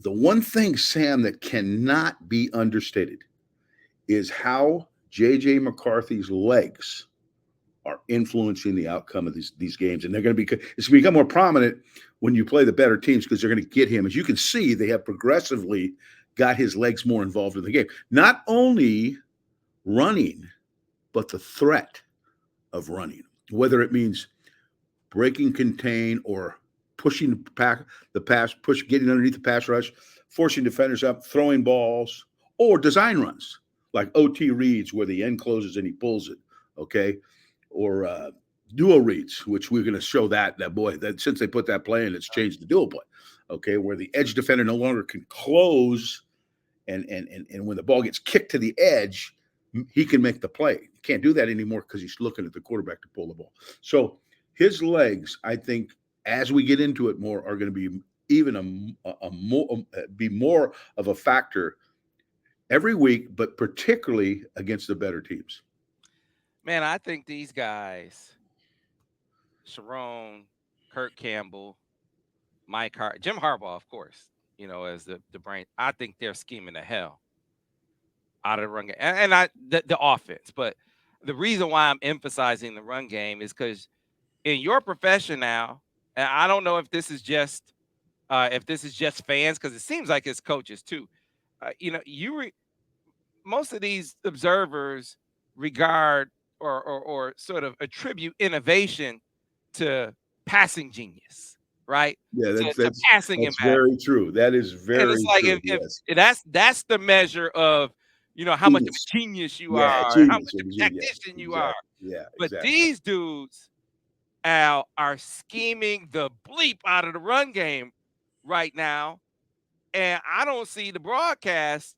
The one thing, Sam, that cannot be understated is how JJ McCarthy's legs are influencing the outcome of these games. And they're going to be, it's going to become more prominent when you play the better teams because they're going to get him. As you can see, they have progressively got his legs more involved in the game. Not only running, but the threat of running, whether it means breaking contain or pushing the pass, getting underneath the pass rush, forcing defenders up, throwing balls, or design runs like OT reads where the end closes and he pulls it. Okay, or duo reads, which we're going to show that boy that since they put that play in, it's changed the dual play. Okay, where the edge defender no longer can close, and when the ball gets kicked to the edge, he can make the play. He can't do that anymore because he's looking at the quarterback to pull the ball. So his legs, I think, as we get into it more, are going to be even be more of a factor every week, but particularly against the better teams. Man, I think these guys, Sharon, Kurt Campbell, Jim Harbaugh, of course, as the brain. I think they're scheming the hell out of the run game, and the offense. But the reason why I'm emphasizing the run game is because in your profession now, and I don't know if this is just fans, because it seems like it's coaches too. Most of these observers regard or sort of attribute innovation to passing genius, right? Yeah, To passing that's impact. very true. That is And very it's like true. if Yes, that's the measure of how much of genius. a genius you Yeah, are and how genius. much of a Yes, tactician you are. exactly. Yeah, But exactly. these dudes, Al, are scheming the bleep out of the run game right now. And I don't see the broadcast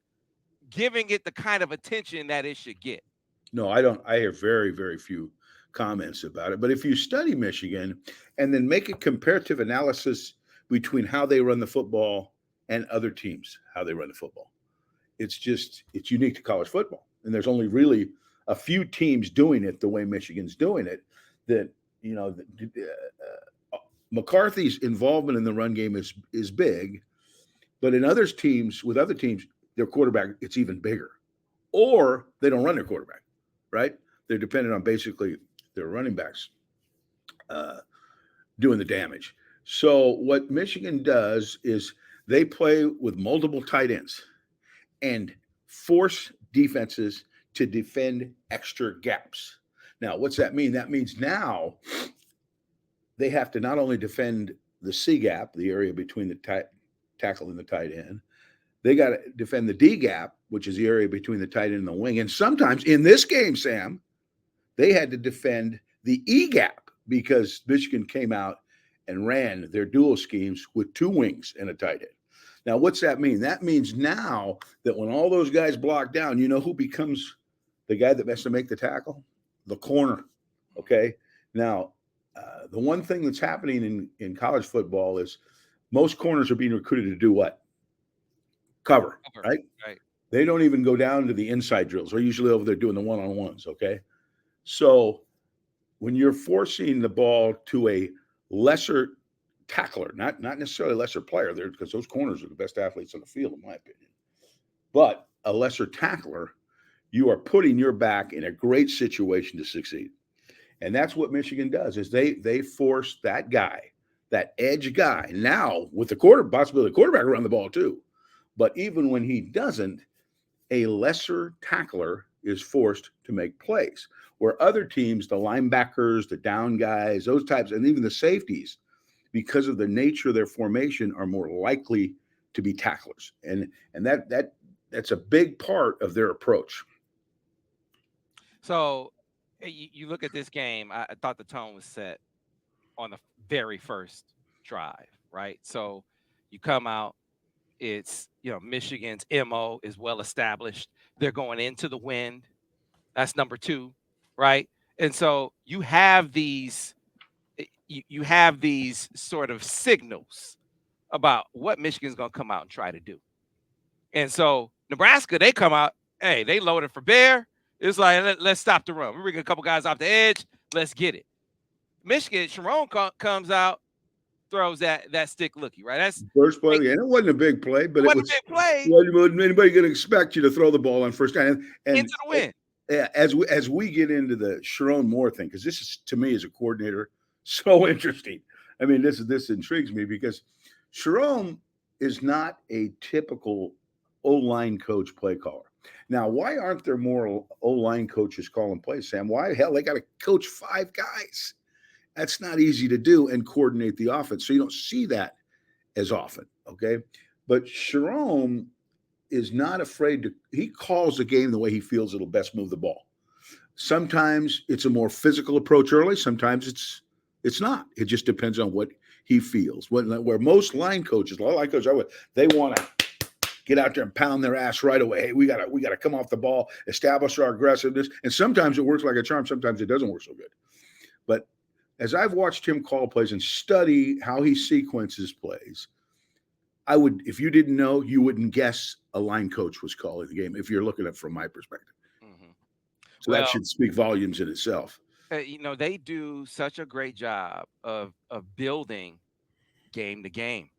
giving it the kind of attention that it should get. No, I don't. I hear very, very few comments about it. But if you study Michigan and then make a comparative analysis between how they run the football and other teams, how they run the football, it's unique to college football. And there's only really a few teams doing it the way Michigan's doing it. That you know, McCarthy's involvement in the run game is big, but in other teams with other teams, their quarterback it's even bigger, or they don't run their quarterback, right? They're dependent on basically their running backs uh, doing the damage. So what Michigan does is they play with multiple tight ends and force defenses to defend extra gaps. Now, what's that mean? That means now they have to not only defend the C gap, the area between the tackle and the tight end, they got to defend the D gap, which is the area between the tight end and the wing. And sometimes in this game, Sam, they had to defend the E gap because Michigan came out and ran their dual schemes with two wings and a tight end. Now, what's that mean? That means now that when all those guys block down, you know who becomes the guy that has to make the tackle? The corner. Okay. Now, the one thing that's happening in college football is most corners are being recruited to do what? Cover, right? Right. They don't even go down to the inside drills. They're usually over there doing the one-on-ones, okay? So when you're forcing the ball to a lesser tackler, not necessarily a lesser player there, because those corners are the best athletes on the field, in my opinion, but a lesser tackler, you are putting your back in a great situation to succeed. And that's what Michigan does is they force that guy, that edge guy. Now with the possibility the quarterback around the ball too. But even when he doesn't, a lesser tackler is forced to make plays. Where other teams, the linebackers, the down guys, those types, and even the safeties, because of the nature of their formation, are more likely to be tacklers. And that's a big part of their approach. So you look at this game, I thought the tone was set on the very first drive, right? So you come out, it's, Michigan's MO is well established. They're going into the wind. That's number two, right? And so you have these sort of signals about what Michigan's going to come out and try to do. And so Nebraska, they come out, hey, they loaded for bear. It's like, let's stop the run. We bring a couple guys off the edge. Let's get it. Michigan, Sharon comes out. throws that stick looky, right? That's First play, and it wasn't a big play, but it wasn't was. a big play Wasn't anybody going to expect you to throw the ball on first down? And into the wind. as we get into the Sharon Moore thing, because this is to me as a coordinator so interesting. I mean, this intrigues me because Sharon is not a typical O-line coach play caller. Now, why aren't there more O-line coaches calling plays, Sam? Why hell they got to coach 5 guys? That's not easy to do and coordinate the offense. So you don't see that as often. Okay. But Sharon is not afraid to, he calls the game the way he feels it'll best move the ball. Sometimes it's a more physical approach early. Sometimes it's not. It just depends on what he feels. Where most line coaches, a lot of line coaches, they want to get out there and pound their ass right away. Hey, we gotta come off the ball, establish our aggressiveness. And sometimes it works like a charm. Sometimes it doesn't work so good. But as I've watched him call plays and study how he sequences plays, I would, if you didn't know, you wouldn't guess a line coach was calling the game if you're looking at it from my perspective. Mm-hmm. So that should speak volumes in itself. They do such a great job of building game to game,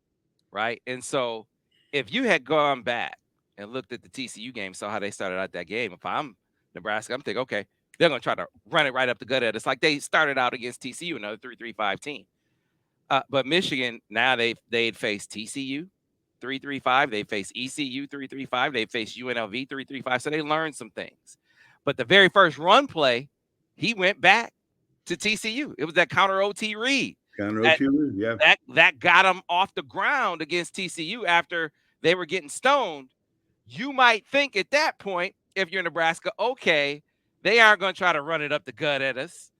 right? And so if you had gone back and looked at the TCU game, saw how they started out that game, if I'm Nebraska, I'm thinking, okay, they're going to try to run it right up the gut at us like they started out against TCU, another 3-3-5 team. But Michigan, now they'd face TCU 3-3-5. They face ECU 3-3-5. They face UNLV 3-3-5. So they learned some things. But the very first run play, he went back to TCU. It was that counter OT read. Counter OT read, yeah. That got him off the ground against TCU after they were getting stoned. You might think at that point, if you're Nebraska, okay, they aren't going to try to run it up the gut at us.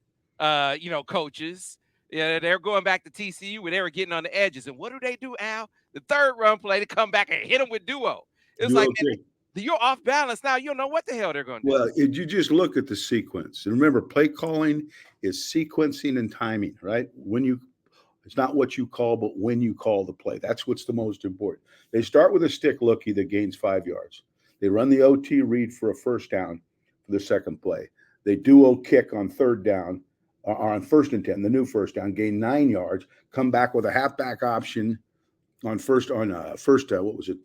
Coaches. Yeah, they're going back to TCU where they were getting on the edges. And what do, Al? The third run play to come back and hit them with duo. It's like, man, you're off balance now. You don't know what the hell they're going to do. Well, you just look at the sequence. And remember, play calling is sequencing and timing, right? It's not what you call, but when you call the play. That's what's the most important. They start with a stick lookie that gains 5 yards. They run the OT read for a first down for the second play. They duo kick on third down. Or on 1st and 10, the new first down, gain 9 yards, come back with a halfback option on first, what was it?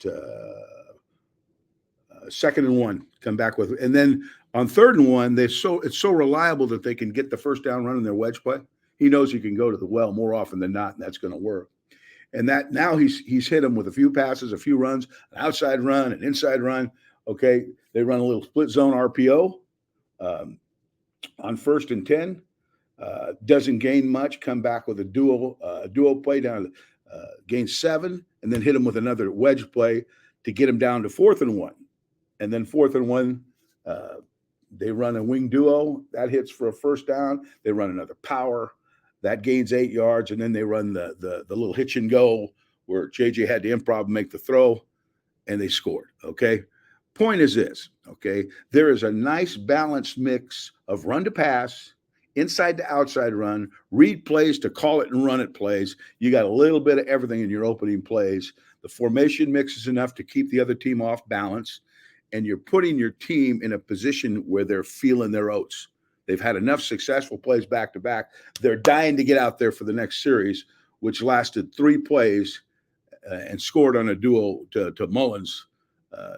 2nd and 1, come back with, and then on 3rd and 1, it's so reliable that they can get the first down running their wedge play. He knows he can go to the well more often than not, and that's going to work. And that now he's hit him with a few passes, a few runs, an outside run, an inside run. Okay, they run a little split zone RPO on 1st and 10. Doesn't gain much, come back with a duo play down, gain 7, and then hit him with another wedge play to get him down to 4th and 1. And then 4th and 1, they run a wing duo. That hits for a first down. They run another power. That gains 8 yards. And then they run the little hitch and go where JJ had to improv and make the throw, and they scored, okay? Point is this, okay? There is a nice balanced mix of run to pass, inside to outside run, read plays to call it and run it plays. You got a little bit of everything in your opening plays. The formation mix is enough to keep the other team off balance, and you're putting your team in a position where they're feeling their oats. They've had enough successful plays back to back. They're dying to get out there for the next series, which lasted 3 plays and scored on a duo to Mullins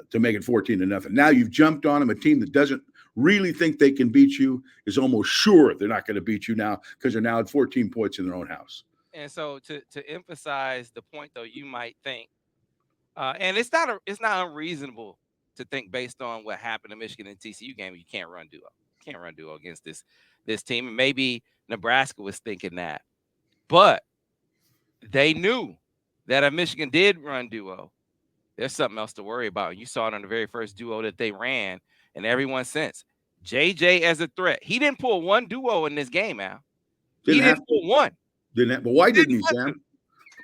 to make it 14-0. Now you've jumped on them. A team that doesn't really think they can beat you is almost sure they're not going to beat you now because they're now at 14 points in their own house. And so to emphasize the point, though, you might think, and it's not unreasonable to think based on what happened in Michigan and TCU game, you can't run duo. Can't run duo against this team. And maybe Nebraska was thinking that, but they knew that if Michigan did run duo, there's something else to worry about. And you saw it on the very first duo that they ran, and everyone since. JJ as a threat. He didn't pull one duo in this game, Al. He didn't pull one. But why didn't he, Sam?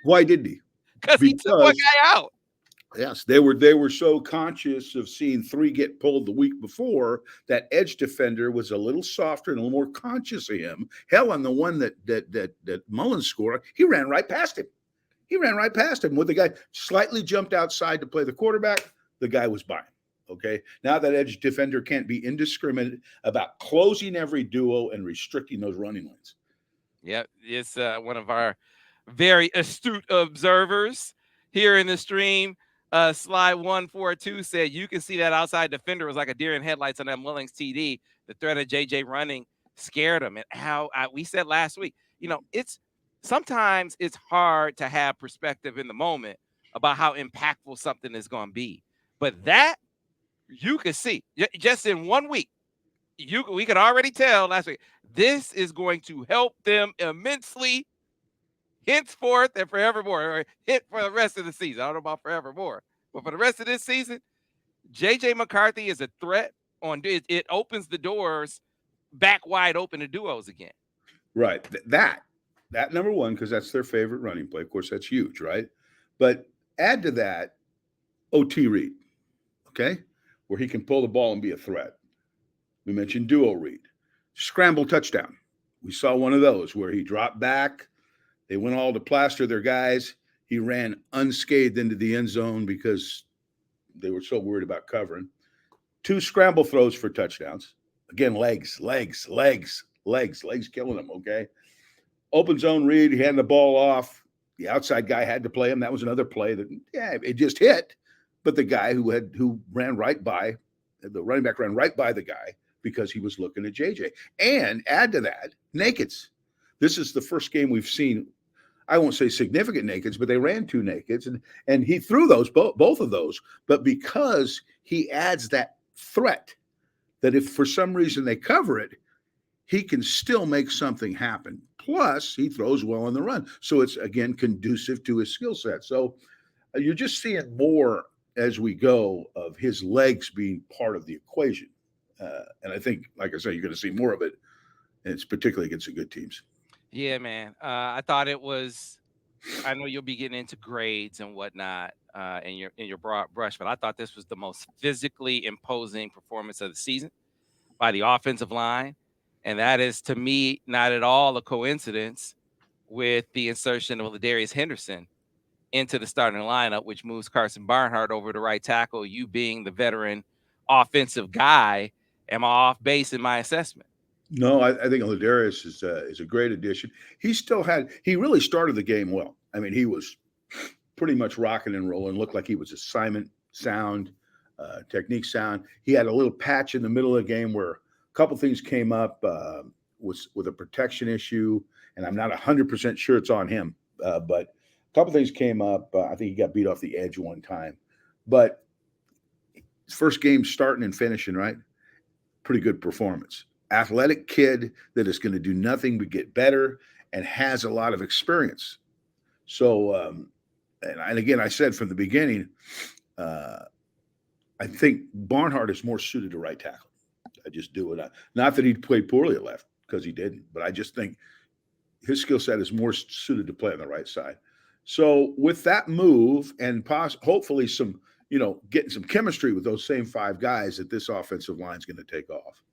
Why didn't he? Because he took one guy out. Yes, they were so conscious of seeing 3 get pulled the week before that edge defender was a little softer and a little more conscious of him. Hell, on the one that Mullins scored, he ran right past him. With the guy slightly jumped outside to play the quarterback, the guy was by him. Okay, now that edge defender can't be indiscriminate about closing every duo and restricting those running lanes. Yeah, it's one of our very astute observers here in the stream. Slide 142 said you can see that outside defender was like a deer in headlights on that Mullings TD. The threat of JJ running scared him. And how we said last week, it's sometimes it's hard to have perspective in the moment about how impactful something is going to be. But that you could see just in 1 week. We could already tell last week this is going to help them immensely henceforth and forevermore, or hit for the rest of the season. I don't know about forevermore, but for the rest of this season, JJ McCarthy is a threat on it opens the doors back wide open to duos again. Right. That number one, because that's their favorite running play. Of course, that's huge, right? But add to that OT read, okay, where he can pull the ball and be a threat. We mentioned duo read, scramble touchdown. We saw one of those where he dropped back. They went all to plaster their guys. He ran unscathed into the end zone because they were so worried about covering. 2 scramble throws for touchdowns. Again, legs killing him, okay? Open zone read, he handed the ball off. The outside guy had to play him. That was another play that, it just hit. But the guy who ran right by, the running back ran right by the guy because he was looking at JJ. And add to that, nakeds. This is the first game we've seen, I won't say significant nakeds, but they ran 2 nakeds, and he threw those, both of those. But because he adds that threat, that if for some reason they cover it, he can still make something happen. Plus, he throws well on the run. So it's, again, conducive to his skill set. So you're just seeing more as we go of his legs being part of the equation. And I think, like I said, you're going to see more of it, and it's particularly against the good teams. Yeah, man. I thought it was. I know you'll be getting into grades and whatnot in your broad brush, but I thought this was the most physically imposing performance of the season by the offensive line, and that is, to me, not at all a coincidence with the insertion of Ladarius Henderson into the starting lineup, which moves Carson Barnhart over to right tackle. You being the veteran offensive guy, am I off base in my assessment? No, I think Ladarius is a great addition. He really started the game well. I mean, he was pretty much rocking and rolling, looked like he was assignment sound, technique sound. He had a little patch in the middle of the game where a couple things came up with a protection issue, and I'm not 100% sure it's on him, but a couple things came up. I think he got beat off the edge one time. But his first game starting and finishing, right? Pretty good performance. Athletic kid that is going to do nothing but get better and has a lot of experience. So, and again, I said from the beginning, I think Barnhart is more suited to right tackle. I just do it. Not that he played poorly at left, because he didn't, but I just think his skill set is more suited to play on the right side. So with that move and hopefully some, getting some chemistry with those same 5 guys, that this offensive line is going to take off.